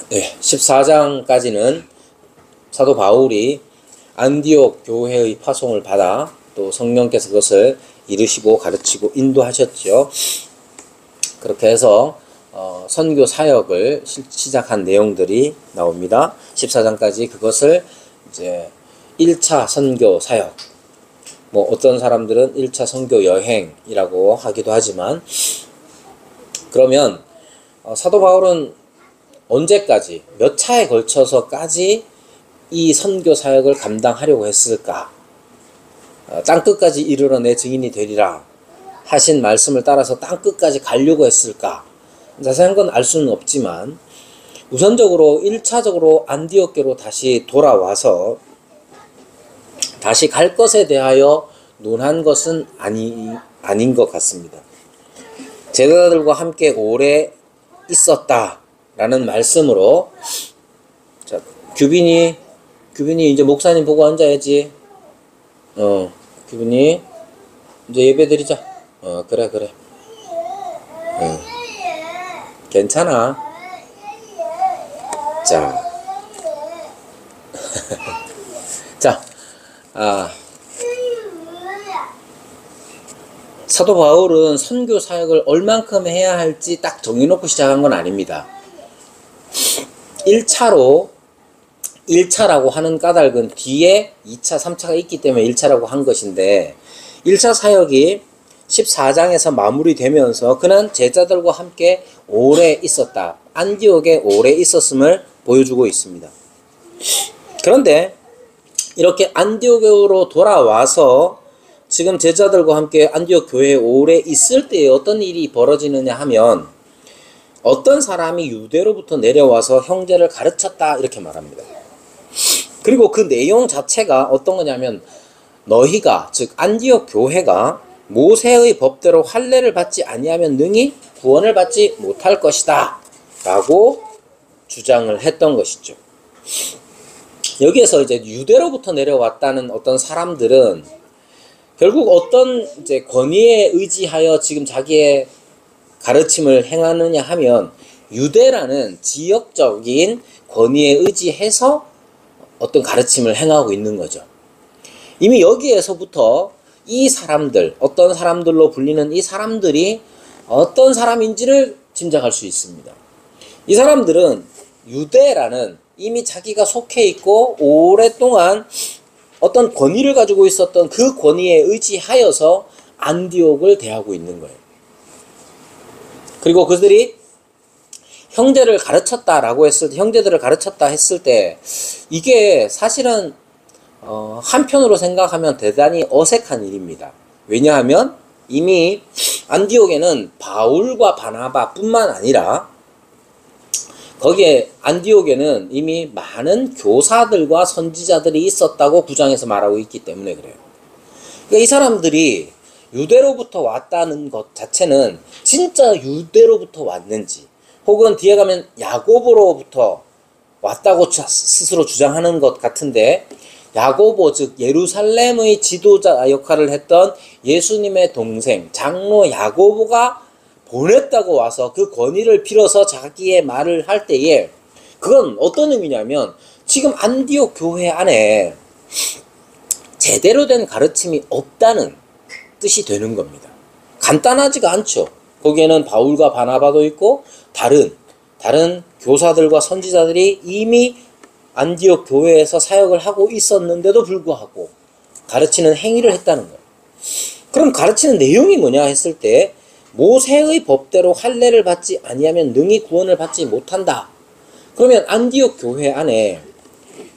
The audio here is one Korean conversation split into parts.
네, 14장까지는 사도 바울이 안디옥 교회의 파송을 받아 또 성령께서 그것을 이루시고 가르치고 인도하셨죠. 그렇게 해서 선교 사역을 시작한 내용들이 나옵니다. 14장까지 그것을 이제 1차 선교 사역, 뭐 어떤 사람들은 1차 선교 여행이라고 하기도 하지만, 그러면 사도 바울은 언제까지 몇 차에 걸쳐서까지 이 선교 사역을 감당하려고 했을까? 땅끝까지 이르러 내 증인이 되리라 하신 말씀을 따라서 땅끝까지 가려고 했을까? 자세한 건 알 수는 없지만, 우선적으로 1차적으로 안디옥교로 다시 돌아와서 다시 갈 것에 대하여 논한 것은 아닌 것 같습니다. 제자들과 함께 오래 있었다 라는 말씀으로, 자, 규빈이 이제 목사님 보고 앉아야지. 규빈이 이제 예배 드리자. 그래. 괜찮아. 자. 자, 사도 바울은 선교 사역을 얼만큼 해야 할지 딱 정해놓고 시작한 건 아닙니다. 1차라고 하는 까닭은 뒤에 2차, 3차가 있기 때문에 1차라고 한 것인데, 1차 사역이 14장에서 마무리되면서 그는 제자들과 함께 오래 있었다. 안디옥에 오래 있었음을 보여주고 있습니다. 그런데 이렇게 안디옥으로 돌아와서 지금 제자들과 함께 안디옥 교회에 오래 있을 때 어떤 일이 벌어지느냐 하면, 어떤 사람이 유대로부터 내려와서 형제를 가르쳤다 이렇게 말합니다. 그리고 그 내용 자체가 어떤 거냐면, 너희가, 즉 안디옥 교회가 모세의 법대로 할례를 받지 아니하면 능히 구원을 받지 못할 것이다 라고 주장을 했던 것이죠. 여기에서 이제 유대로부터 내려왔다는 어떤 사람들은 결국 어떤 이제 권위에 의지하여 지금 자기의 가르침을 행하느냐 하면, 유대라는 지역적인 권위에 의지해서 어떤 가르침을 행하고 있는 거죠. 이미 여기에서부터 이 사람들, 어떤 사람들로 불리는 이 사람들이 어떤 사람인지를 짐작할 수 있습니다. 이 사람들은 유대라는 이미 자기가 속해 있고 오랫동안 어떤 권위를 가지고 있었던 그 권위에 의지하여서 안디옥을 대하고 있는 거예요. 그리고 그들이 형제들을 가르쳤다 했을 때 이게 사실은 한편으로 생각하면 대단히 어색한 일입니다. 왜냐하면 이미 안디옥에는 바울과 바나바 뿐만 아니라 거기에 안디옥에는 이미 많은 교사들과 선지자들이 있었다고 9장에서 말하고 있기 때문에 그래요. 그러니까 이 사람들이 유대로부터 왔다는 것 자체는 진짜 유대로부터 왔는지, 혹은 뒤에 가면 야고보로부터 왔다고 스스로 주장하는 것 같은데, 야고보, 즉 예루살렘의 지도자 역할을 했던 예수님의 동생 장로 야고보가 보냈다고 와서 그 권위를 빌어서 자기의 말을 할 때에, 그건 어떤 의미냐면 지금 안디옥 교회 안에 제대로 된 가르침이 없다는 뜻이 되는 겁니다. 간단하지가 않죠. 거기에는 바울과 바나바도 있고 다른 교사들과 선지자들이 이미 안디옥 교회에서 사역을 하고 있었는데도 불구하고 가르치는 행위를 했다는 거예요. 그럼 가르치는 내용이 뭐냐 했을 때, 모세의 법대로 할례를 받지 아니하면 능히 구원을 받지 못한다. 그러면 안디옥 교회 안에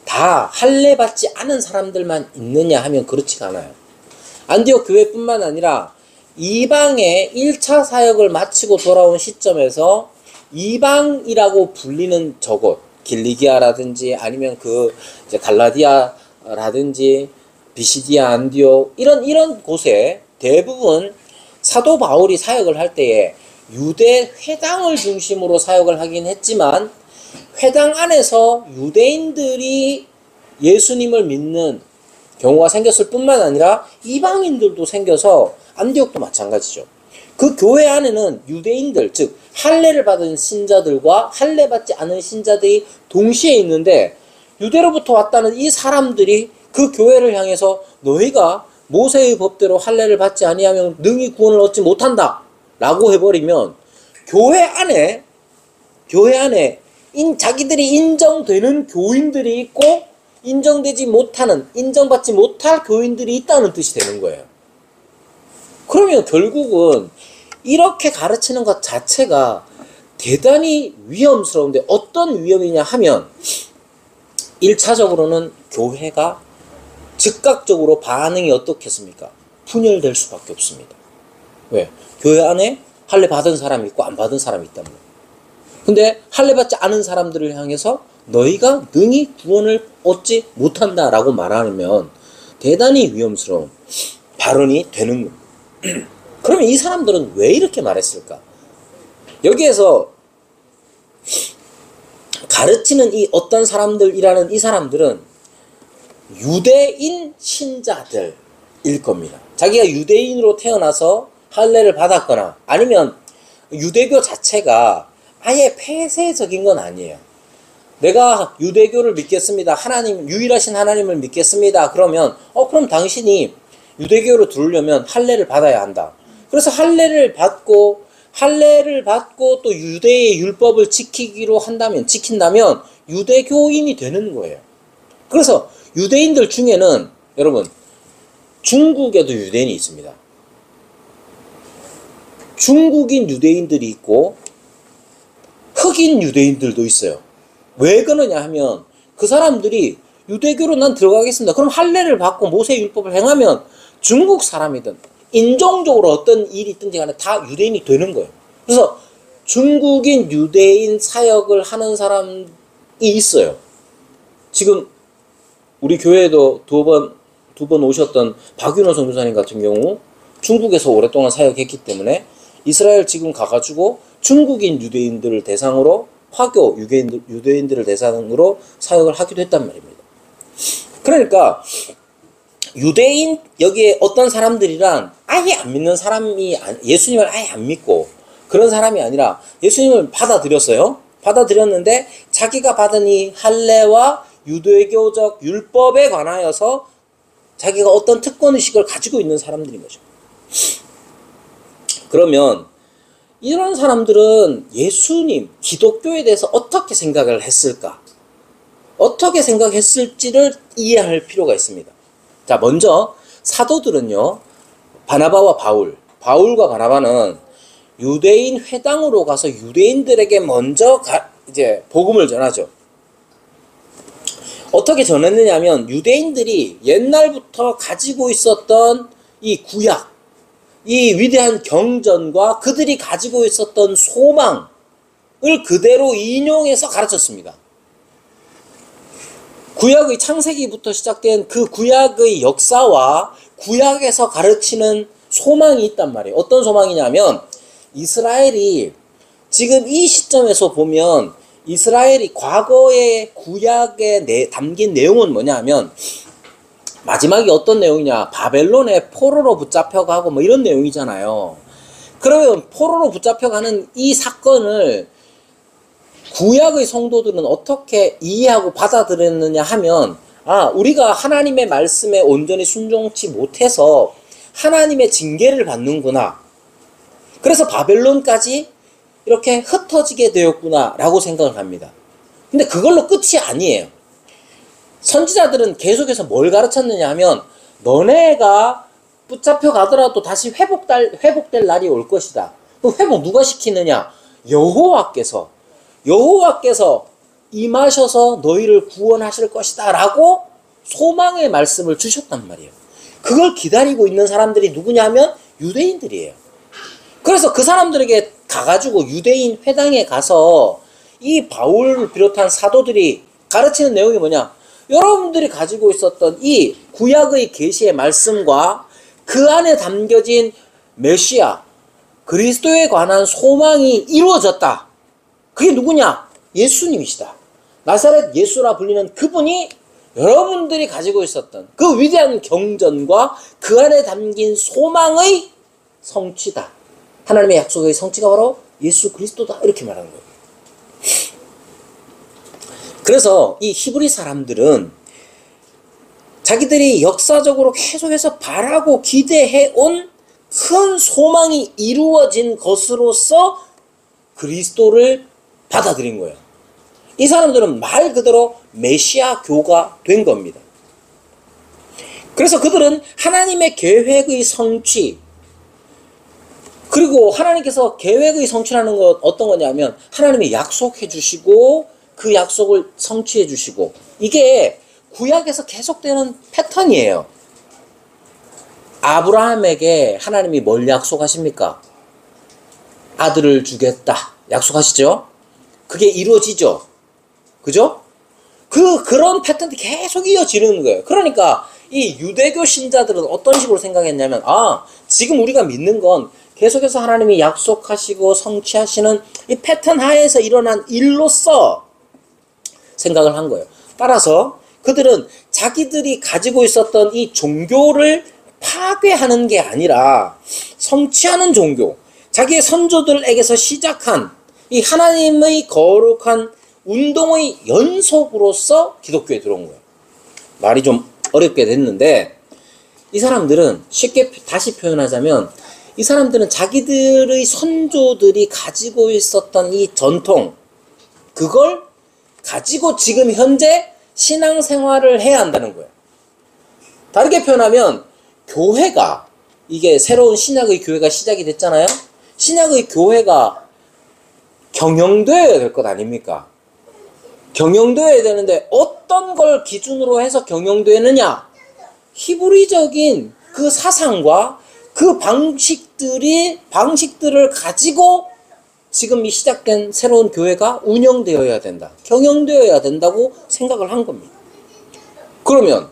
다 할례 받지 않은 사람들만 있느냐 하면 그렇지가 않아요. 안디옥 교회뿐만 아니라 이방의 1차 사역을 마치고 돌아온 시점에서 이방이라고 불리는 저곳, 길리기아라든지 아니면 이제 갈라디아라든지 비시디아, 안디옥 이런 곳에 대부분 사도 바울이 사역을 할 때에 유대 회당을 중심으로 사역을 하긴 했지만, 회당 안에서 유대인들이 예수님을 믿는 경우가 생겼을 뿐만 아니라 이방인들도 생겨서, 안디옥도 마찬가지죠. 그 교회 안에는 유대인들, 즉 할례를 받은 신자들과 할례 받지 않은 신자들이 동시에 있는데 유대로부터 왔다는 이 사람들이 그 교회를 향해서 너희가 모세의 법대로 할례를 받지 아니하면 능히 구원을 얻지 못한다 라고 해버리면 교회 안에 자기들이 인정되는 교인들이 있고 인정되지 못하는, 인정받지 못할 교인들이 있다는 뜻이 되는 거예요. 그러면 결국은 이렇게 가르치는 것 자체가 대단히 위험스러운데 어떤 위험이냐 하면 1차적으로는 교회가 즉각적으로 반응이 어떻겠습니까? 분열될 수밖에 없습니다. 왜? 교회 안에 할례 받은 사람이 있고 안 받은 사람이 있단 말이에요. 근데 할례 받지 않은 사람들을 향해서 너희가 능히 구원을 얻지 못한다 라고 말하면 대단히 위험스러운 발언이 되는 거예요. 그러면 이 사람들은 왜 이렇게 말했을까? 여기에서 가르치는 이 어떤 사람들이라는 이 사람들은 유대인 신자들일 겁니다. 자기가 유대인으로 태어나서 할례를 받았거나 아니면 유대교 자체가 아예 폐쇄적인 건 아니에요. 내가 유대교를 믿겠습니다. 하나님, 유일하신 하나님을 믿겠습니다. 그러면 그럼 당신이 유대교로 들으려면 할례를 받아야 한다. 그래서 할례를 받고 또 유대의 율법을 지킨다면 유대교인이 되는 거예요. 그래서 유대인들 중에는 여러분 중국에도 유대인이 있습니다. 중국인 유대인들이 있고 흑인 유대인들도 있어요. 왜 그러냐 하면 그 사람들이 유대교로 난 들어가겠습니다. 그럼 할례를 받고 모세의 율법을 행하면 중국 사람이든 인종적으로 어떤 일이 있든지 간에 다 유대인이 되는 거예요. 그래서 중국인 유대인 사역을 하는 사람이 있어요. 지금 우리 교회에도 두 번 오셨던 박윤호 선교사님 같은 경우 중국에서 오랫동안 사역했기 때문에 이스라엘 지금 가가지고 중국인 유대인들을 대상으로 화교 유대인들을 대상으로 사역을 하기도 했단 말입니다. 그러니까 유대인 여기에 어떤 사람들이란 아예 안 믿는 사람이 예수님을 아예 안 믿고 그런 사람이 아니라 예수님을 받아들였어요. 받아들였는데 자기가 받은 이 할례와 유대교적 율법에 관하여서 자기가 어떤 특권의식을 가지고 있는 사람들인 거죠. 그러면 이런 사람들은 예수님, 기독교에 대해서 어떻게 생각을 했을까? 어떻게 생각했을지를 이해할 필요가 있습니다. 자, 먼저 사도들은요, 바나바와 바울과 바나바는 유대인 회당으로 가서 유대인들에게 먼저 이제 복음을 전하죠. 어떻게 전했느냐 하면 유대인들이 옛날부터 가지고 있었던 이 구약, 이 위대한 경전과 그들이 가지고 있었던 소망을 그대로 인용해서 가르쳤습니다. 구약의 창세기부터 시작된 그 구약의 역사와 구약에서 가르치는 소망이 있단 말이에요. 어떤 소망이냐면 이스라엘이 지금 이 시점에서 보면 이스라엘이 과거의 구약에 담긴 내용은 뭐냐 하면 마지막이 어떤 내용이냐, 바벨론의 포로로 붙잡혀가고 뭐 이런 내용이잖아요. 그러면 포로로 붙잡혀가는 이 사건을 구약의 성도들은 어떻게 이해하고 받아들였느냐 하면 우리가 하나님의 말씀에 온전히 순종치 못해서 하나님의 징계를 받는구나. 그래서 바벨론까지 이렇게 흩어지게 되었구나 라고 생각을 합니다. 근데 그걸로 끝이 아니에요. 선지자들은 계속해서 뭘 가르쳤느냐 하면 너네가 붙잡혀 가더라도 다시 회복될 날이 올 것이다. 그 회복 누가 시키느냐? 여호와께서 임하셔서 너희를 구원하실 것이다 라고 소망의 말씀을 주셨단 말이에요. 그걸 기다리고 있는 사람들이 누구냐 하면 유대인들이에요. 그래서 그 사람들에게 가가지고 유대인 회당에 가서 이 바울을 비롯한 사도들이 가르치는 내용이 뭐냐? 여러분들이 가지고 있었던 이 구약의 계시의 말씀과 그 안에 담겨진 메시아, 그리스도에 관한 소망이 이루어졌다. 그게 누구냐? 예수님이시다. 나사렛 예수라 불리는 그분이 여러분들이 가지고 있었던 그 위대한 경전과 그 안에 담긴 소망의 성취다. 하나님의 약속의 성취가 바로 예수 그리스도다 이렇게 말하는 거예요. 그래서 이 히브리 사람들은 자기들이 역사적으로 계속해서 바라고 기대해온 큰 소망이 이루어진 것으로서 그리스도를 받아들인 거예요. 이 사람들은 말 그대로 메시아 교가 된 겁니다. 그래서 그들은 하나님의 계획의 성취, 그리고 하나님께서 계획의 성취라는 건 어떤 거냐면 하나님이 약속해 주시고 그 약속을 성취해 주시고, 이게 구약에서 계속되는 패턴이에요. 아브라함에게 하나님이 뭘 약속하십니까? 아들을 주겠다 약속하시죠? 그게 이루어지죠. 그죠? 그런 패턴이 계속 이어지는 거예요. 그러니까 이 유대교 신자들은 어떤 식으로 생각했냐면, 지금 우리가 믿는 건 계속해서 하나님이 약속하시고 성취하시는 이 패턴 하에서 일어난 일로서 생각을 한 거예요. 따라서 그들은 자기들이 가지고 있었던 이 종교를 파괴하는 게 아니라 성취하는 종교, 자기의 선조들에게서 시작한 이 하나님의 거룩한 운동의 연속으로서 기독교에 들어온 거예요. 말이 좀 어렵게 됐는데, 이 사람들은 쉽게 다시 표현하자면 이 사람들은 자기들의 선조들이 가지고 있었던 이 전통, 그걸 가지고 지금 현재 신앙생활을 해야 한다는 거예요. 다르게 표현하면 교회가, 이게 새로운 신약의 교회가 시작이 됐잖아요. 신약의 교회가 경영되어야 될 것 아닙니까? 경영되어야 되는데 어떤 걸 기준으로 해서 경영되느냐? 히브리적인 그 사상과 그 방식들을 가지고 지금 이 시작된 새로운 교회가 운영되어야 된다, 경영되어야 된다고 생각을 한 겁니다. 그러면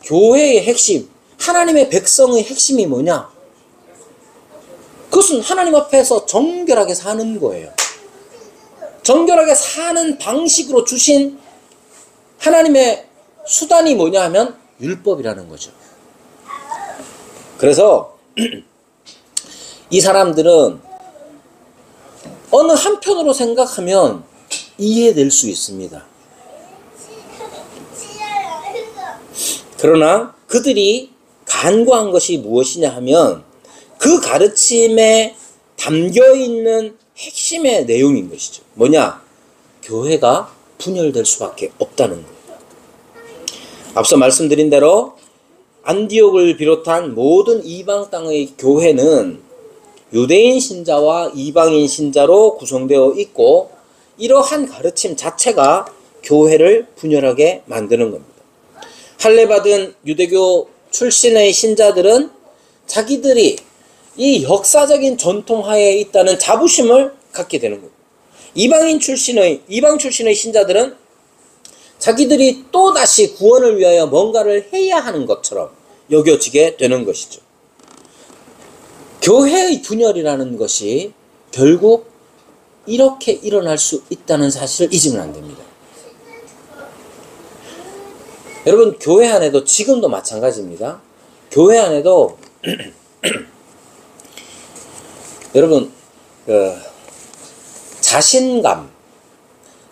교회의 핵심, 하나님의 백성의 핵심이 뭐냐? 그것은 하나님 앞에서 정결하게 사는 거예요. 정결하게 사는 방식으로 주신 하나님의 수단이 뭐냐 하면 율법이라는 거죠. 그래서 이 사람들은 어느 한편으로 생각하면 이해될 수 있습니다. 그러나 그들이 간과한 것이 무엇이냐 하면 그 가르침에 담겨있는 핵심의 내용인 것이죠. 뭐냐? 교회가 분열될 수밖에 없다는 거예요. 앞서 말씀드린 대로 안디옥을 비롯한 모든 이방 땅의 교회는 유대인 신자와 이방인 신자로 구성되어 있고, 이러한 가르침 자체가 교회를 분열하게 만드는 겁니다. 할례받은 유대교 출신의 신자들은 자기들이 이 역사적인 전통하에 있다는 자부심을 갖게 되는 거예요. 이방 출신의 신자들은 자기들이 또다시 구원을 위하여 뭔가를 해야 하는 것처럼 여겨지게 되는 것이죠. 교회의 분열이라는 것이 결국 이렇게 일어날 수 있다는 사실을 잊으면 안 됩니다. 여러분, 교회 안에도 지금도 마찬가지입니다. 교회 안에도 여러분,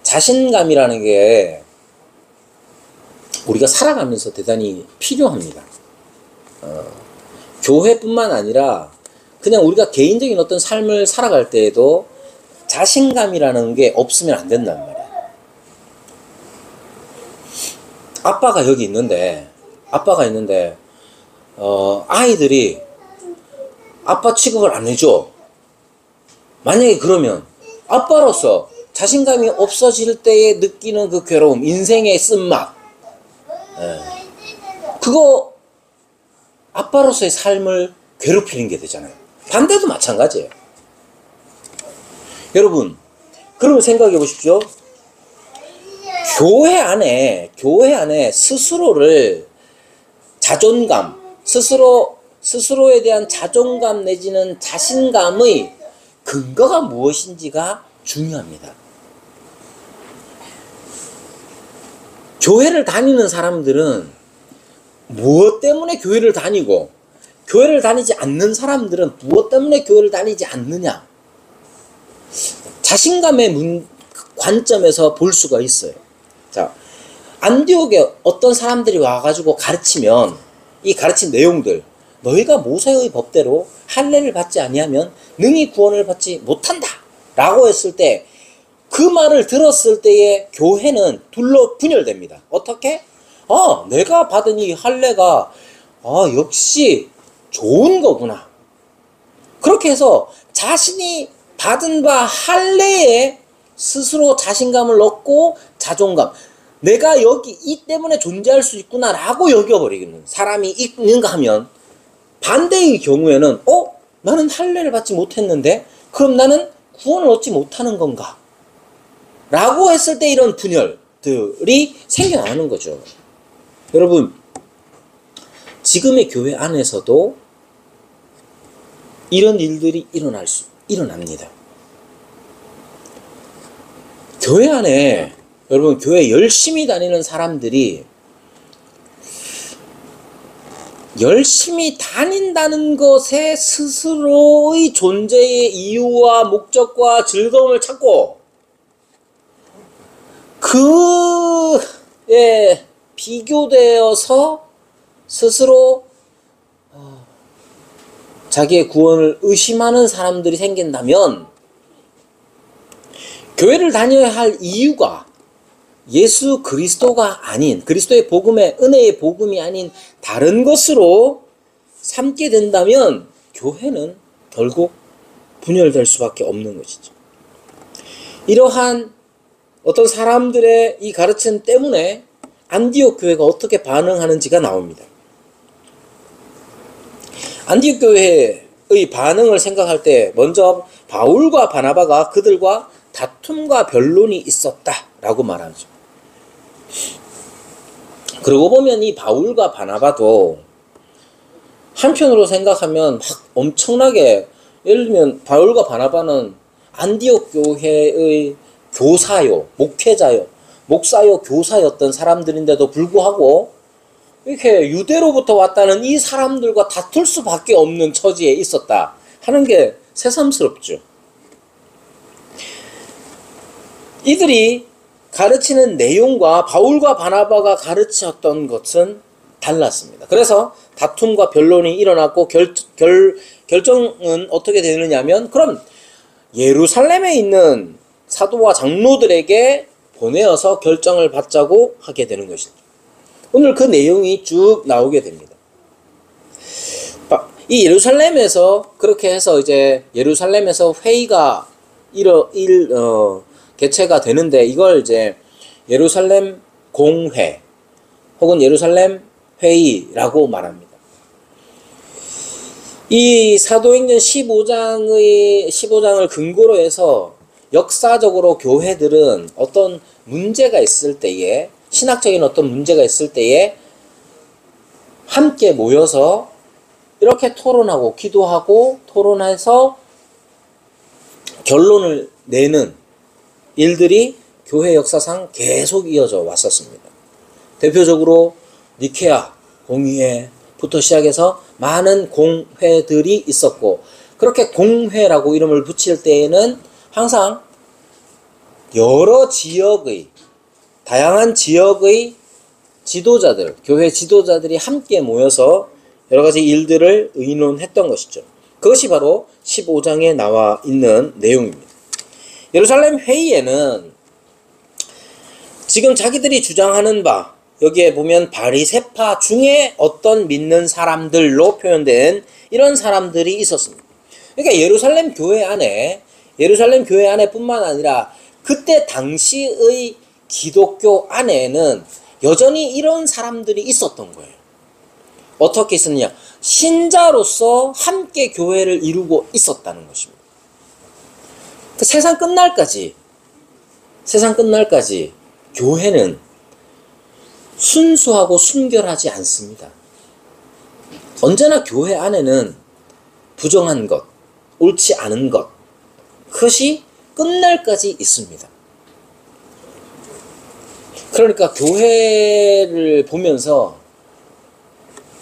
자신감이라는 게 우리가 살아가면서 대단히 필요합니다. 교회뿐만 아니라 그냥 우리가 개인적인 어떤 삶을 살아갈 때에도 자신감이라는 게 없으면 안 된단 말이에요. 아빠가 여기 있는데, 아이들이 아빠 취급을 안 해줘. 만약에 그러면 아빠로서 자신감이 없어질 때에 느끼는 그 괴로움, 인생의 쓴맛, 그거 아빠로서의 삶을 괴롭히는 게 되잖아요. 반대도 마찬가지예요. 여러분, 그러면 생각해 보십시오. 교회 안에 스스로를 자존감, 스스로에 대한 자존감 내지는 자신감의 근거가 무엇인지가 중요합니다. 교회를 다니는 사람들은 무엇 때문에 교회를 다니고, 교회를 다니지 않는 사람들은 무엇 때문에 교회를 다니지 않느냐? 자신감의 관점에서 볼 수가 있어요. 자, 안디옥에 어떤 사람들이 와가지고 가르치면 이 가르친 내용들, 너희가 모세의 법대로 할례를 받지 아니하면 능히 구원을 받지 못한다 라고 했을 때, 그 말을 들었을 때에 교회는 둘로 분열됩니다. 어떻게? 내가 받은 이 할례가 역시 좋은 거구나. 그렇게 해서 자신이 받은 바 할례에 스스로 자신감을 얻고 자존감, 내가 여기 이 때문에 존재할 수 있구나 라고 여겨버리는 사람이 있는가 하면, 반대의 경우에는 나는 할례를 받지 못했는데 그럼 나는 구원을 얻지 못하는 건가? 라고 했을 때 이런 분열들이 생겨나는 거죠. 여러분, 지금의 교회 안에서도 이런 일들이 일어납니다. 교회 안에, 여러분, 교회 열심히 다니는 사람들이 열심히 다닌다는 것에 스스로의 존재의 이유와 목적과 즐거움을 찾고, 그에 비교되어서 스스로 자기의 구원을 의심하는 사람들이 생긴다면, 교회를 다녀야 할 이유가 예수 그리스도가 아닌, 그리스도의 복음의 은혜의 복음이 아닌 다른 것으로 삼게 된다면 교회는 결국 분열될 수밖에 없는 것이죠. 이러한 어떤 사람들의 이 가르침 때문에 안디옥 교회가 어떻게 반응하는지가 나옵니다. 안디옥 교회의 반응을 생각할 때 먼저 바울과 바나바가 그들과 다툼과 변론이 있었다라고 말하죠. 그러고 보면 이 바울과 바나바도 한편으로 생각하면 막 엄청나게, 예를 들면 바울과 바나바는 안디옥 교회의 교사요, 목회자요, 목사요, 교사였던 사람들인데도 불구하고 이렇게 유대로부터 왔다는 이 사람들과 다툴 수밖에 없는 처지에 있었다 하는 게 새삼스럽죠. 이들이 가르치는 내용과 바울과 바나바가 가르쳤던 것은 달랐습니다. 그래서 다툼과 변론이 일어났고 결정은 어떻게 되느냐면, 그럼 예루살렘에 있는 사도와 장로들에게 보내어서 결정을 받자고 하게 되는 것이죠. 오늘 그 내용이 쭉 나오게 됩니다. 이 예루살렘에서 그렇게 해서 이제 예루살렘에서 회의가 개최가 되는데, 이걸 이제 예루살렘 공회 혹은 예루살렘 회의라고 말합니다. 이 사도행전 15장을 근거로 해서 역사적으로 교회들은 어떤 문제가 있을 때에, 신학적인 어떤 문제가 있을 때에 함께 모여서 이렇게 토론하고 기도하고 토론해서 결론을 내는 일들이 교회 역사상 계속 이어져 왔었습니다. 대표적으로 니케아 공회부터 시작해서 많은 공회들이 있었고, 그렇게 공회라고 이름을 붙일 때에는 항상 여러 지역의, 다양한 지역의 지도자들, 교회 지도자들이 함께 모여서 여러 가지 일들을 의논했던 것이죠. 그것이 바로 15장에 나와 있는 내용입니다. 예루살렘 회의에는 지금 자기들이 주장하는 바, 여기에 보면 바리새파 중에 어떤 믿는 사람들로 표현된 이런 사람들이 있었습니다. 그러니까 예루살렘 교회 안에 뿐만 아니라 그때 당시의 기독교 안에는 여전히 이런 사람들이 있었던 거예요. 어떻게 있었느냐? 신자로서 함께 교회를 이루고 있었다는 것입니다. 세상 끝날까지 교회는 순수하고 순결하지 않습니다. 언제나 교회 안에는 부정한 것, 옳지 않은 것, 그것이 끝날까지 있습니다. 그러니까 교회를 보면서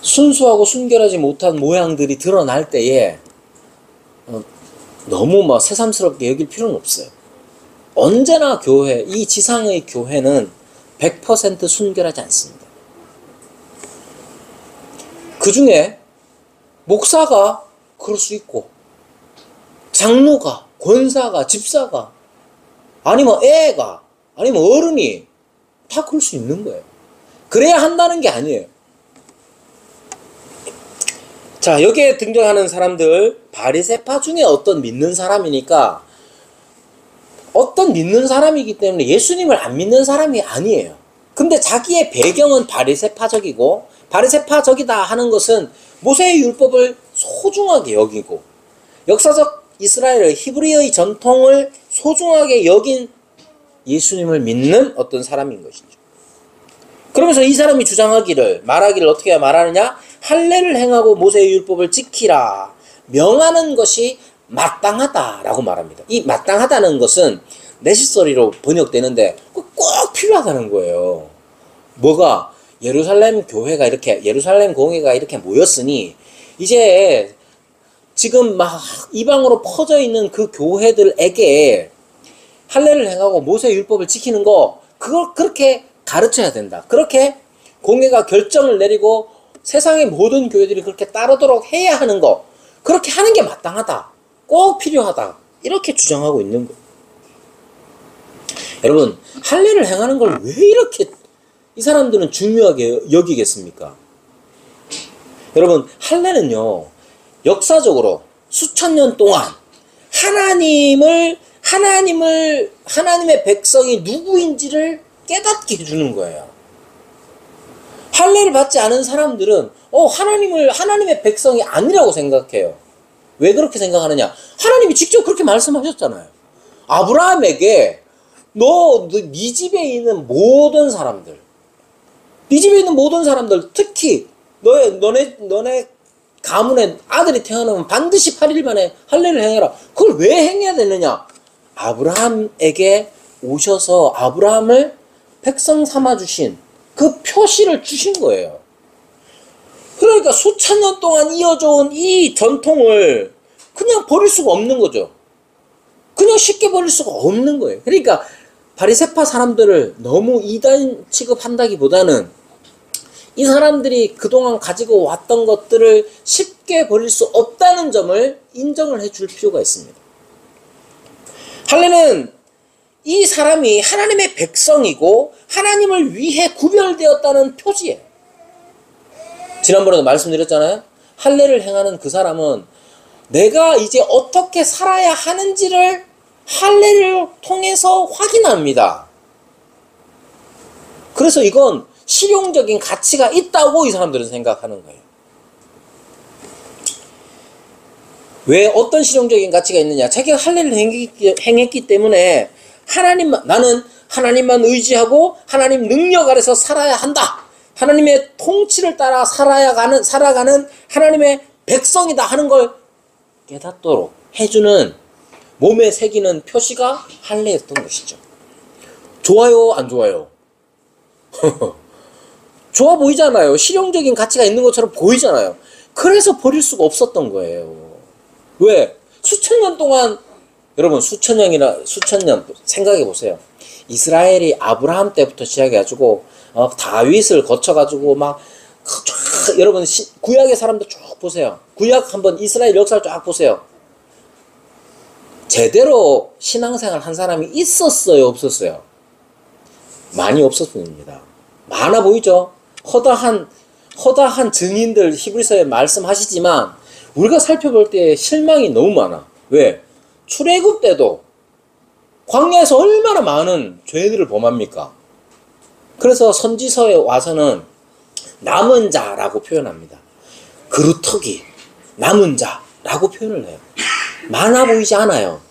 순수하고 순결하지 못한 모양들이 드러날 때에 너무 새삼스럽게 여길 필요는 없어요. 언제나 교회, 이 지상의 교회는 100% 순결하지 않습니다. 그 중에 목사가 그럴 수 있고, 장로가, 권사가, 집사가, 아니면 애가, 아니면 어른이 다 그럴 수 있는 거예요. 그래야 한다는 게 아니에요. 자, 여기에 등장하는 사람들, 바리새파 중에 어떤 믿는 사람이니까, 어떤 믿는 사람이기 때문에 예수님을 안 믿는 사람이 아니에요. 근데 자기의 배경은 바리새파적이고, 바리새파적이다 하는 것은 모세의 율법을 소중하게 여기고, 역사적 이스라엘 히브리의 전통을 소중하게 여긴 예수님을 믿는 어떤 사람인 것이죠. 그러면서 이 사람이 말하기를 어떻게 말하느냐? 할례를 행하고 모세의 율법을 지키라 명하는 것이 마땅하다라고 말합니다. 이 마땅하다는 것은 내시서리로 번역되는데 꼭 필요하다는 거예요. 뭐가? 예루살렘 공회가 이렇게 모였으니 이제 지금 막 이방으로 퍼져 있는 그 교회들에게 할례를 행하고 모세의 율법을 지키는 거, 그걸 그렇게 가르쳐야 된다. 그렇게 공회가 결정을 내리고 세상의 모든 교회들이 그렇게 따르도록 해야 하는 거, 그렇게 하는 게 마땅하다. 꼭 필요하다. 이렇게 주장하고 있는 거예요. 여러분, 할례를 행하는 걸 왜 이렇게 이 사람들은 중요하게 여기겠습니까? 여러분, 할례는요, 역사적으로 수천 년 동안 하나님의 백성이 누구인지를 깨닫게 해주는 거예요. 할례를 받지 않은 사람들은 하나님의 백성이 아니라고 생각해요. 왜 그렇게 생각하느냐? 하나님이 직접 그렇게 말씀하셨잖아요. 아브라함에게 네 집에 있는 모든 사람들, 특히 너네 가문에 아들이 태어나면 반드시 8일 만에 할례를 행해라. 그걸 왜 행해야 되느냐? 아브라함에게 오셔서 아브라함을 백성 삼아주신 그 표시를 주신 거예요. 그러니까 수천 년 동안 이어져 온 이 전통을 그냥 버릴 수가 없는 거죠. 그냥 쉽게 버릴 수가 없는 거예요. 그러니까 바리새파 사람들을 너무 이단 취급한다기보다는 이 사람들이 그동안 가지고 왔던 것들을 쉽게 버릴 수 없다는 점을 인정을 해줄 필요가 있습니다. 할례는 이 사람이 하나님의 백성이고 하나님을 위해 구별되었다는 표지예요. 지난번에도 말씀드렸잖아요. 할례를 행하는 그 사람은 내가 이제 어떻게 살아야 하는지를 할례를 통해서 확인합니다. 그래서 이건 실용적인 가치가 있다고 이 사람들은 생각하는 거예요. 왜 어떤 실용적인 가치가 있느냐? 자기가 할례를 행했기 때문에 나는 하나님만 의지하고 하나님 능력 아래서 살아야 한다. 하나님의 통치를 따라 살아가는 하나님의 백성이다 하는 걸 깨닫도록 해주는 몸에 새기는 표시가 할례였던 것이죠. 좋아요, 안 좋아요? 좋아 보이잖아요. 실용적인 가치가 있는 것처럼 보이잖아요. 그래서 버릴 수가 없었던 거예요. 왜? 수천 년 동안, 여러분 수천 년 생각해 보세요. 이스라엘이 아브라함 때부터 시작해가지고 다윗을 거쳐가지고 여러분 구약의 사람들 쭉 보세요. 구약 한번 이스라엘 역사를 쫙 보세요. 제대로 신앙생활 한 사람이 있었어요, 없었어요? 많이 없었습니다. 많아 보이죠? 허다한 증인들 히브리서에 말씀하시지만 우리가 살펴볼 때 실망이 너무 많아. 왜? 출애굽 때도 광야에서 얼마나 많은 죄들을 범합니까? 그래서 선지서에 와서는 남은 자라고 표현합니다. 그루터기, 남은 자라고 표현을 해요. 많아 보이지 않아요.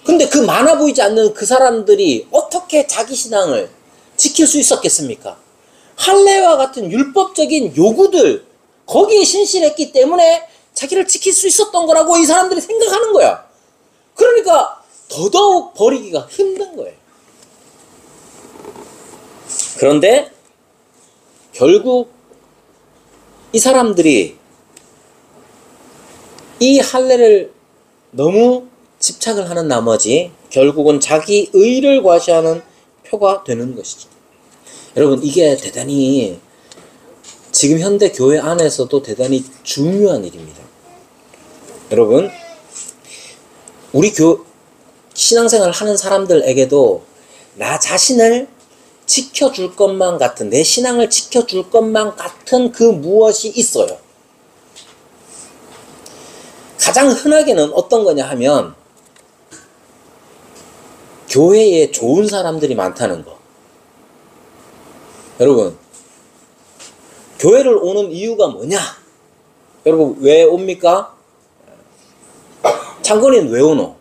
근데 그 많아 보이지 않는 그 사람들이 어떻게 자기 신앙을 지킬 수 있었겠습니까? 할례와 같은 율법적인 요구들, 거기에 신실했기 때문에 자기를 지킬 수 있었던 거라고 이 사람들이 생각하는 거야. 그러니까 더더욱 버리기가 힘든 거예요. 그런데 결국 이 사람들이 이 할례를 너무 집착을 하는 나머지 결국은 자기 의를 과시하는 표가 되는 것이죠. 여러분, 이게 대단히 지금 현대 교회 안에서도 대단히 중요한 일입니다. 여러분, 우리 신앙생활 하는 사람들에게도 나 자신을 지켜줄 것만 같은, 내 신앙을 지켜줄 것만 같은 그 무엇이 있어요. 가장 흔하게는 어떤 거냐 하면 교회에 좋은 사람들이 많다는 거. 여러분, 교회를 오는 이유가 뭐냐? 여러분, 왜 옵니까? 창건이는 왜 오노?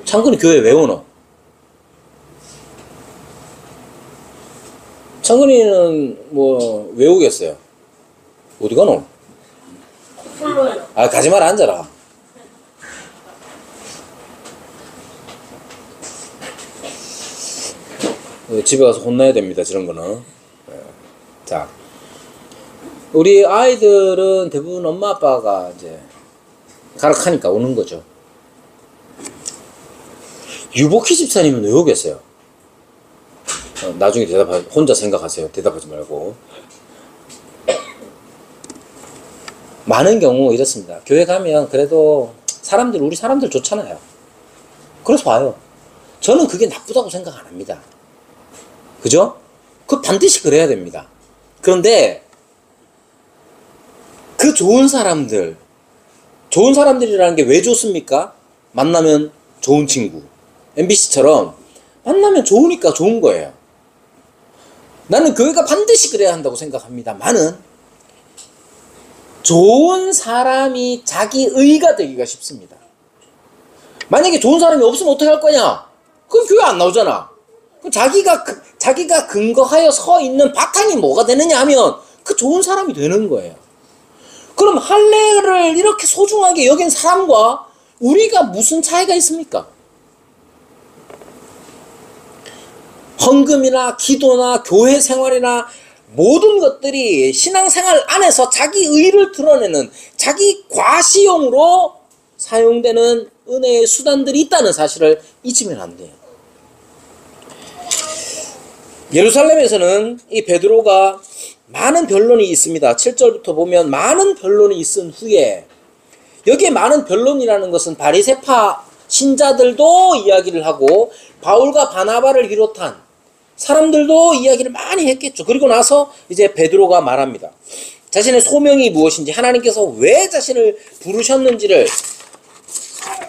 창건이 교회 왜 오노? 창건이는 뭐 왜 오겠어요? 어디 가노? 불러요. 아, 가지 마라, 앉아라. 집에 가서 혼나야 됩니다, 저런 거는. 자, 우리 아이들은 대부분 엄마 아빠가 이제 가락하니까 오는 거죠. 유복희 집사님은 왜 오겠어요? 나중에 혼자 생각하세요. 대답하지 말고. 많은 경우 이렇습니다. 교회 가면 그래도 우리 사람들 좋잖아요. 그래서 와요. 저는 그게 나쁘다고 생각 안 합니다. 그죠? 그 반드시 그래야 됩니다. 그런데 그 좋은 사람들이라는 게 왜 좋습니까? 만나면 좋은 친구. MBC처럼 만나면 좋으니까 좋은 거예요. 나는 교회가 반드시 그래야 한다고 생각합니다만은 좋은 사람이 자기 의가 되기가 쉽습니다. 만약에 좋은 사람이 없으면 어떻게 할 거냐? 그럼 교회 안 나오잖아. 그럼 자기가 근거하여 서 있는 바탕이 뭐가 되느냐 하면 그 좋은 사람이 되는 거예요. 그럼 할례를 이렇게 소중하게 여긴 사람과 우리가 무슨 차이가 있습니까? 헌금이나 기도나 교회 생활이나 모든 것들이 신앙생활 안에서 자기 의를 드러내는 자기 과시용으로 사용되는 은혜의 수단들이 있다는 사실을 잊으면 안 돼요. 예루살렘에서는 이 베드로가 많은 변론이 있습니다. 7절부터 보면 많은 변론이 있은 후에 여기에 많은 변론이라는 것은 바리새파 신자들도 이야기를 하고 바울과 바나바를 비롯한 사람들도 이야기를 많이 했겠죠. 그리고 나서 이제 베드로가 말합니다. 자신의 소명이 무엇인지, 하나님께서 왜 자신을 부르셨는지를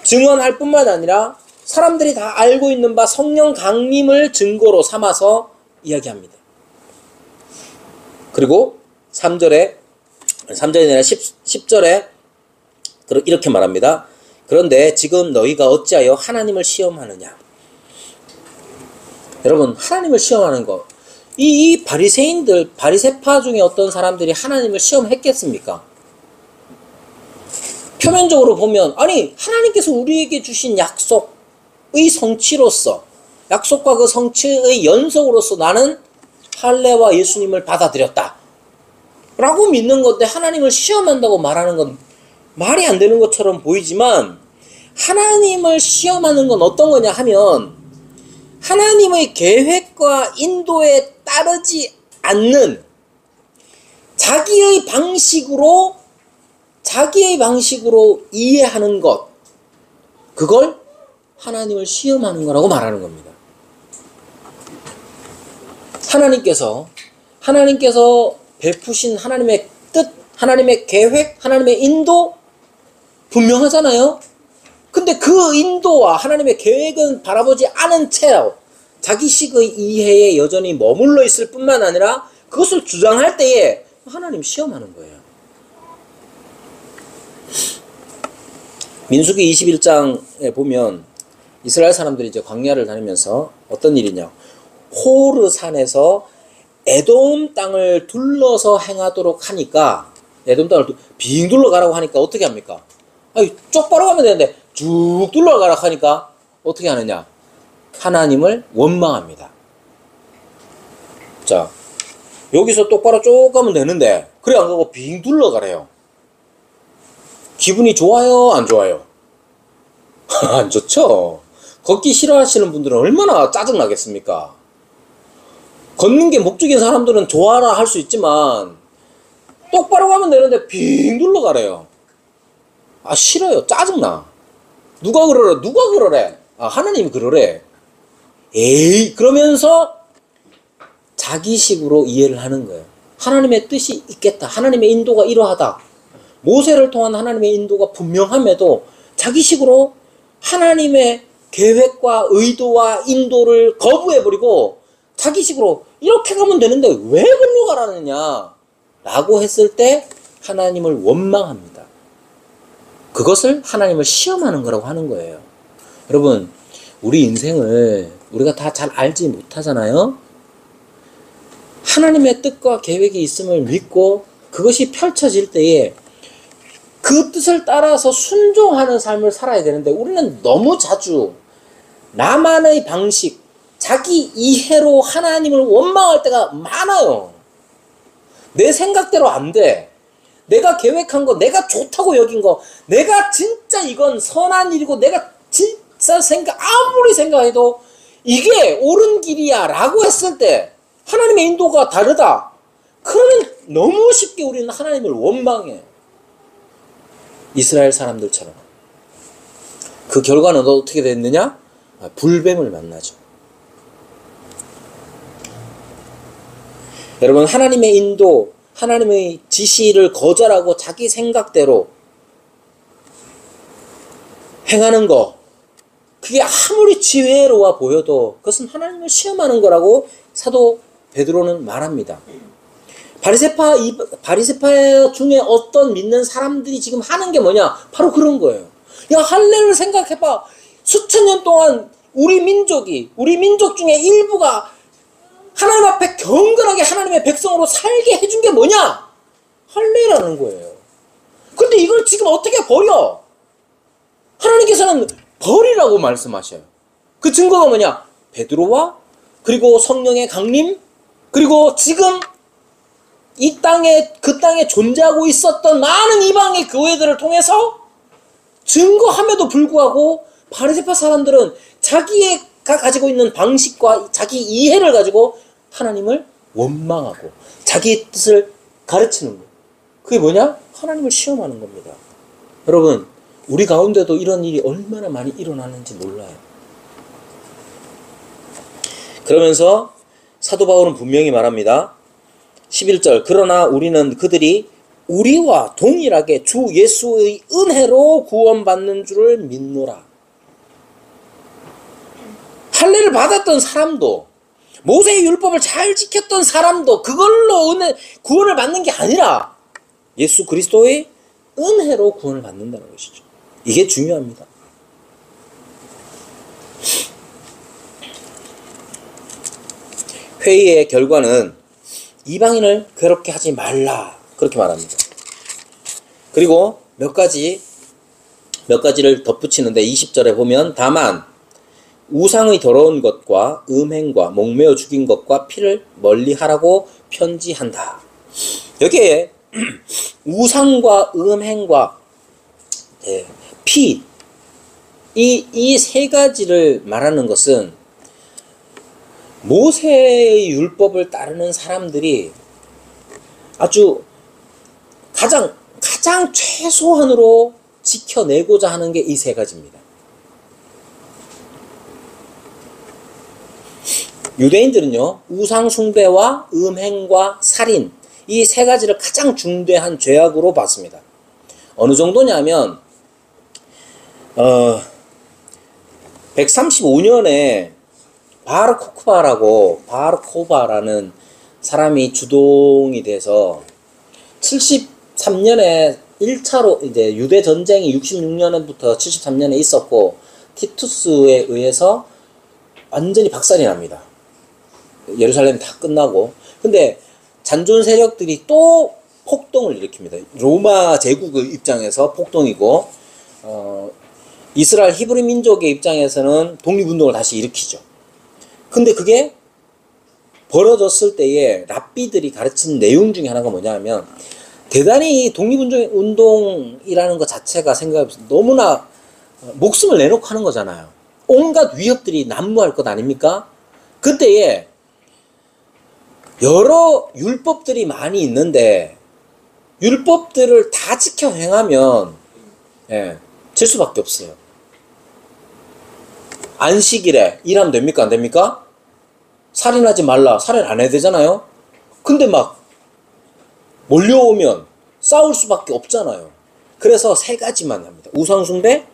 증언할 뿐만 아니라 사람들이 다 알고 있는 바 성령 강림을 증거로 삼아서 이야기합니다. 그리고 3절이 아니라 10절에 이렇게 말합니다. 그런데 지금 너희가 어찌하여 하나님을 시험하느냐? 여러분, 하나님을 시험하는 거, 이 바리새인들, 바리새파 중에 어떤 사람들이 하나님을 시험했겠습니까? 표면적으로 보면, 아니, 하나님께서 우리에게 주신 약속의 성취로서, 약속과 그 성취의 연속으로서 나는 할례와 예수님을 받아들였다 라고 믿는 건데 하나님을 시험한다고 말하는 건 말이 안 되는 것처럼 보이지만, 하나님을 시험하는 건 어떤 거냐 하면 하나님의 계획과 인도에 따르지 않는 자기의 방식으로 이해하는 것, 그걸 하나님을 시험하는 거라고 말하는 겁니다. 하나님께서 베푸신 하나님의 뜻, 하나님의 계획, 하나님의 인도 분명하잖아요. 근데 그 인도와 하나님의 계획은 바라보지 않은 채로 자기식의 이해에 여전히 머물러 있을 뿐만 아니라 그것을 주장할 때에 하나님 시험하는 거예요. 민수기 21장에 보면 이스라엘 사람들이 이제 광야를 다니면서 어떤 일이냐, 호르 산에서 에돔 땅을 둘러서 행하도록 하니까, 에돔 땅을 빙 둘러가라고 하니까 어떻게 합니까? 아니, 쪽바로 가면 되는데 쭉 둘러가라고 하니까 어떻게 하느냐? 하나님을 원망합니다. 자, 여기서 똑바로 쭉 가면 되는데 그래 안 가고 빙 둘러가래요. 기분이 좋아요, 안 좋아요? 안 좋죠. 걷기 싫어하시는 분들은 얼마나 짜증나겠습니까? 걷는 게 목적인 사람들은 좋아라 할 수 있지만 똑바로 가면 되는데 빙 눌러가래요. 아, 싫어요. 짜증나. 누가 그러래? 누가 그러래? 아, 하나님이 그러래. 에이, 그러면서 자기식으로 이해를 하는 거예요. 하나님의 뜻이 있겠다. 하나님의 인도가 이러하다. 모세를 통한 하나님의 인도가 분명함에도 자기식으로 하나님의 계획과 의도와 인도를 거부해버리고 자기식으로 이렇게 가면 되는데 왜 글로 가라느냐 라고 했을 때 하나님을 원망합니다. 그것을 하나님을 시험하는 거라고 하는 거예요. 여러분, 우리 인생을 우리가 다 잘 알지 못하잖아요. 하나님의 뜻과 계획이 있음을 믿고 그것이 펼쳐질 때에 그 뜻을 따라서 순종하는 삶을 살아야 되는데 우리는 너무 자주 나만의 방식, 자기 이해로 하나님을 원망할 때가 많아요. 내 생각대로 안 돼. 내가 계획한 거, 내가 좋다고 여긴 거, 내가 진짜 이건 선한 일이고 내가 진짜 아무리 생각해도 이게 옳은 길이야 라고 했을 때 하나님의 인도가 다르다. 그러면 너무 쉽게 우리는 하나님을 원망해. 이스라엘 사람들처럼. 그 결과는 어떻게 됐느냐? 불뱀을 만나죠. 여러분, 하나님의 인도, 하나님의 지시를 거절하고 자기 생각대로 행하는 거, 그게 아무리 지혜로워 보여도 그것은 하나님을 시험하는 거라고 사도 베드로는 말합니다. 바리새파 중에 어떤 믿는 사람들이 지금 하는 게 뭐냐? 바로 그런 거예요. 야, 할례를 생각해봐. 수천 년 동안 우리 민족 중에 일부가 하나님 앞에 경건하게 하나님의 백성으로 살게 해준 게 뭐냐? 할례라는 거예요. 근데 이걸 지금 어떻게 버려? 하나님께서는 버리라고 말씀하셔요. 그 증거가 뭐냐? 베드로와 그리고 성령의 강림, 그리고 지금 그 땅에 존재하고 있었던 많은 이방의 교회들을 통해서 증거함에도 불구하고 바리새파 사람들은 자기가 가지고 있는 방식과 자기 이해를 가지고 하나님을 원망하고 자기의 뜻을 가르치는 거예요. 그게 뭐냐? 하나님을 시험하는 겁니다. 여러분, 우리 가운데도 이런 일이 얼마나 많이 일어나는지 몰라요. 그러면서 사도 바울은 분명히 말합니다. 11절, 그러나 우리는 그들이 우리와 동일하게 주 예수의 은혜로 구원받는 줄을 믿노라. 할례를 받았던 사람도, 모세의 율법을 잘 지켰던 사람도 그걸로 구원을 받는 게 아니라 예수 그리스도의 은혜로 구원을 받는다는 것이죠. 이게 중요합니다. 회의의 결과는 이방인을 괴롭게 하지 말라, 그렇게 말합니다. 그리고 몇 가지를 덧붙이는데 20절에 보면 다만 우상의 더러운 것과 음행과 목매어 죽인 것과 피를 멀리하라고 편지한다. 여기에 우상과 음행과 피, 이 세 가지를 말하는 것은 모세의 율법을 따르는 사람들이 아주 가장 최소한으로 지켜내고자 하는 게 이 세 가지입니다. 유대인들은요, 우상 숭배와 음행과 살인, 이 세 가지를 가장 중대한 죄악으로 봤습니다. 어느 정도냐면 135년에 바르코바라는 사람이 주동이 돼서 73년에 1차로 이제 유대 전쟁이 66년부터 73년에 있었고 티투스에 의해서 완전히 박살이 납니다. 예루살렘 다 끝나고. 근데 잔존 세력들이 또 폭동을 일으킵니다. 로마 제국의 입장에서 폭동이고 이스라엘 히브리 민족의 입장에서는 독립운동을 다시 일으키죠. 근데 그게 벌어졌을 때에 랍비들이 가르친 내용 중에 하나가 뭐냐면 대단히 독립운동이라는 것 자체가 생각해보면 너무나 목숨을 내놓고 하는 거잖아요. 온갖 위협들이 난무할 것 아닙니까? 그때에 여러 율법들이 많이 있는데 율법들을 다 지켜 행하면 질 수밖에 없어요. 안식일에 일하면 됩니까? 안 됩니까? 살인하지 말라. 살인 안 해야 되잖아요. 근데 막 몰려오면 싸울 수밖에 없잖아요. 그래서 세 가지만 합니다. 우상숭배,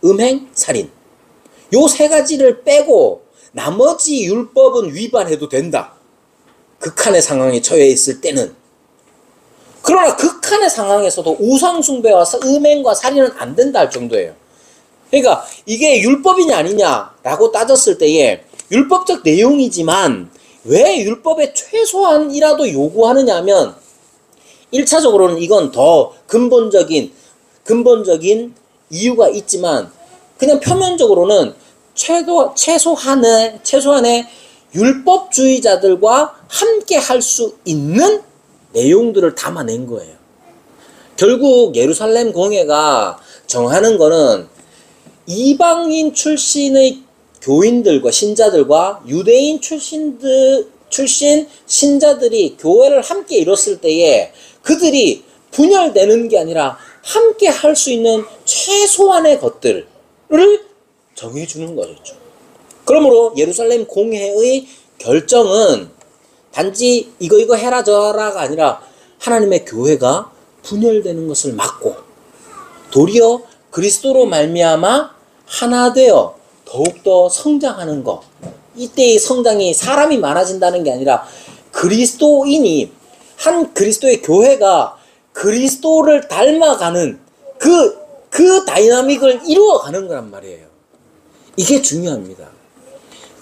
음행, 살인. 요 세 가지를 빼고 나머지 율법은 위반해도 된다. 극한의 상황에 처해 있을 때는. 그러나 극한의 상황에서도 우상숭배와 음행과 살인은 안 된다 할 정도예요. 그러니까 이게 율법이냐 아니냐라고 따졌을 때에 율법적 내용이지만 왜 율법의 최소한이라도 요구하느냐 하면 1차적으로는 이건 더 근본적인 이유가 있지만 그냥 표면적으로는 최소한의 율법주의자들과 함께 할 수 있는 내용들을 담아낸 거예요. 결국 예루살렘 공회가 정하는 거는 이방인 출신의 교인들과 신자들과 유대인 출신 신자들이 교회를 함께 이뤘을 때에 그들이 분열되는 게 아니라 함께 할 수 있는 최소한의 것들을 정해주는 거였죠. 그러므로 예루살렘 공회의 결정은 단지 이거 해라 저라가 아니라 하나님의 교회가 분열되는 것을 막고 도리어 그리스도로 말미암아 하나 되어 더욱더 성장하는 것. 이때의 성장이 사람이 많아진다는 게 아니라 그리스도인이 한 그리스도의 교회가 그리스도를 닮아가는 그 다이나믹을 이루어가는 거란 말이에요. 이게 중요합니다.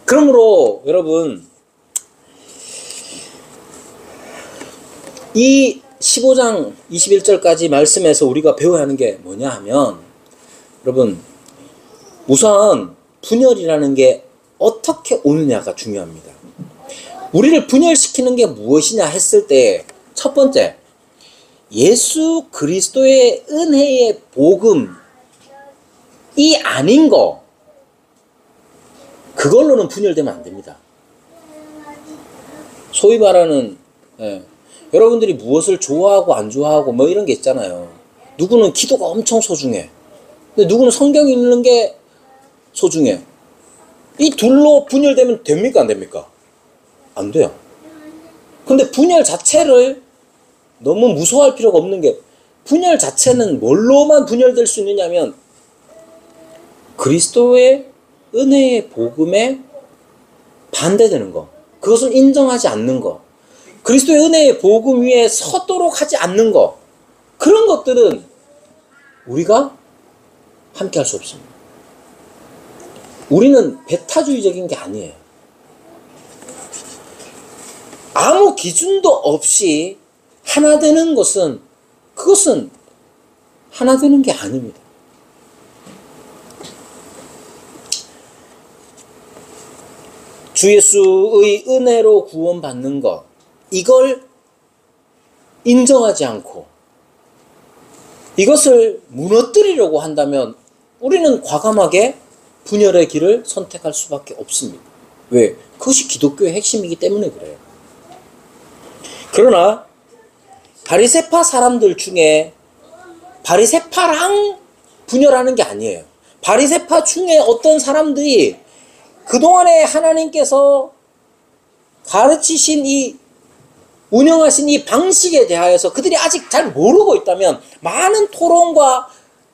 그러므로 여러분 이 15장 21절까지 말씀에서 우리가 배워야 하는 게 뭐냐 하면 여러분 우선 분열이라는 게 어떻게 오느냐가 중요합니다. 우리를 분열시키는 게 무엇이냐 했을 때 첫 번째 예수 그리스도의 은혜의 복음이 아닌 거 그걸로는 분열되면 안 됩니다. 소위 말하는 여러분들이 무엇을 좋아하고 안 좋아하고 뭐 이런 게 있잖아요. 누구는 기도가 엄청 소중해. 근데 누구는 성경 읽는 게 소중해. 이 둘로 분열되면 됩니까? 안 됩니까? 안 돼요. 근데 분열 자체를 너무 무서워할 필요가 없는 게 분열 자체는 뭘로만 분열될 수 있느냐면 그리스도의 은혜의 복음에 반대되는 거. 그것을 인정하지 않는 거. 그리스도의 은혜의 복음 위에 서도록 하지 않는 거. 그런 것들은 우리가 함께 할 수 없습니다. 우리는 배타주의적인 게 아니에요. 아무 기준도 없이 하나 되는 것은 그것은 하나 되는 게 아닙니다. 주 예수의 은혜로 구원받는 것 이걸 인정하지 않고 이것을 무너뜨리려고 한다면 우리는 과감하게 분열의 길을 선택할 수밖에 없습니다. 왜? 그것이 기독교의 핵심이기 때문에 그래요. 그러나 바리새파 사람들 중에 바리새파랑 분열하는 게 아니에요. 바리새파 중에 어떤 사람들이 그동안에 하나님께서 가르치신 운영하신 이 방식에 대하여서 그들이 아직 잘 모르고 있다면 많은 토론과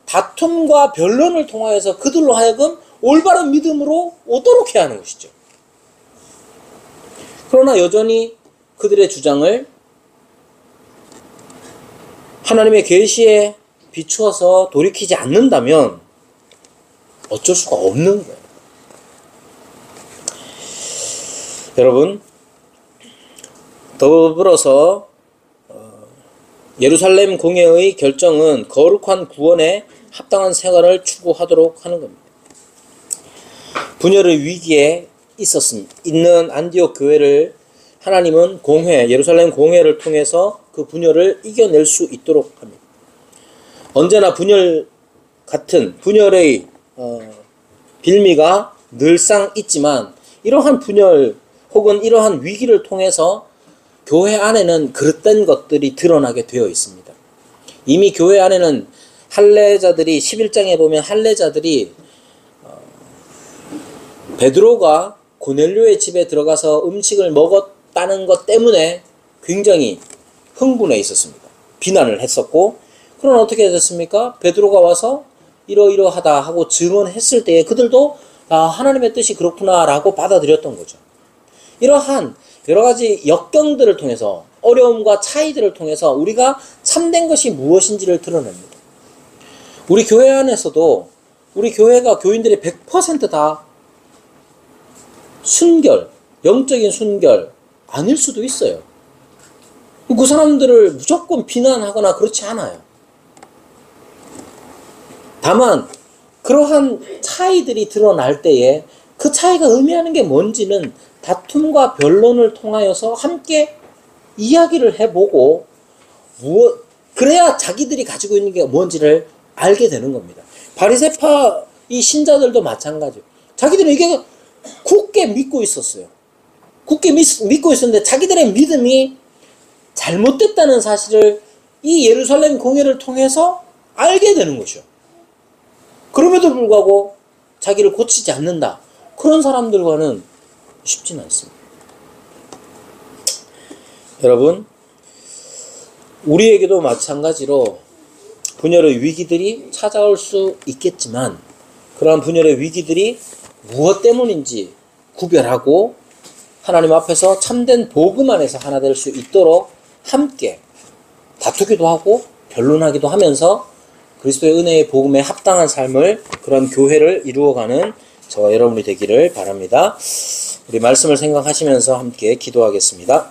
다툼과 변론을 통하여서 그들로 하여금 올바른 믿음으로 오도록 해야 하는 것이죠. 그러나 여전히 그들의 주장을 하나님의 계시에 비추어서 돌이키지 않는다면 어쩔 수가 없는 거예요. 여러분, 더불어서 예루살렘 공회의 결정은 거룩한 구원에 합당한 생활을 추구하도록 하는 겁니다. 분열의 위기에 있는 안디옥 교회를 하나님은 예루살렘 공회를 통해서 그 분열을 이겨낼 수 있도록 합니다. 언제나 분열의 빌미가 늘상 있지만 이러한 분열 혹은 이러한 위기를 통해서 교회 안에는 그릇된 것들이 드러나게 되어 있습니다. 이미 교회 안에는 할례자들이 11장에 보면 할례자들이 베드로가 고넬료의 집에 들어가서 음식을 먹었다는 것 때문에 굉장히 흥분해 있었습니다. 비난을 했었고, 그러나 어떻게 됐습니까? 베드로가 와서 이러이러하다 하고 증언했을 때에 그들도 하나님의 뜻이 그렇구나 라고 받아들였던 거죠. 이러한 여러 가지 역경들을 통해서, 어려움과 차이들을 통해서 우리가 참된 것이 무엇인지를 드러냅니다. 우리 교회 안에서도 우리 교회가 교인들이 100% 순결, 영적인 순결 아닐 수도 있어요. 그 사람들을 무조건 비난하거나 그렇지 않아요. 다만 그러한 차이들이 드러날 때에 그 차이가 의미하는 게 뭔지는 다툼과 변론을 통하여서 함께 이야기를 해보고 그래야 자기들이 가지고 있는 게 뭔지를 알게 되는 겁니다. 바리새파 이 신자들도 마찬가지예요. 자기들은 이게 굳게 믿고 있었어요. 굳게 믿고 있었는데 자기들의 믿음이 잘못됐다는 사실을 이 예루살렘 공회를 통해서 알게 되는 거죠. 그럼에도 불구하고 자기를 고치지 않는다. 그런 사람들과는 쉽지는 않습니다. 여러분, 우리에게도 마찬가지로 분열의 위기들이 찾아올 수 있겠지만 그러한 분열의 위기들이 무엇 때문인지 구별하고 하나님 앞에서 참된 복음 안에서 하나 될 수 있도록 함께 다투기도 하고 변론하기도 하면서 그리스도의 은혜의 복음에 합당한 삶을, 그런 교회를 이루어가는 저와 여러분이 되기를 바랍니다. 우리 말씀을 생각하시면서 함께 기도하겠습니다.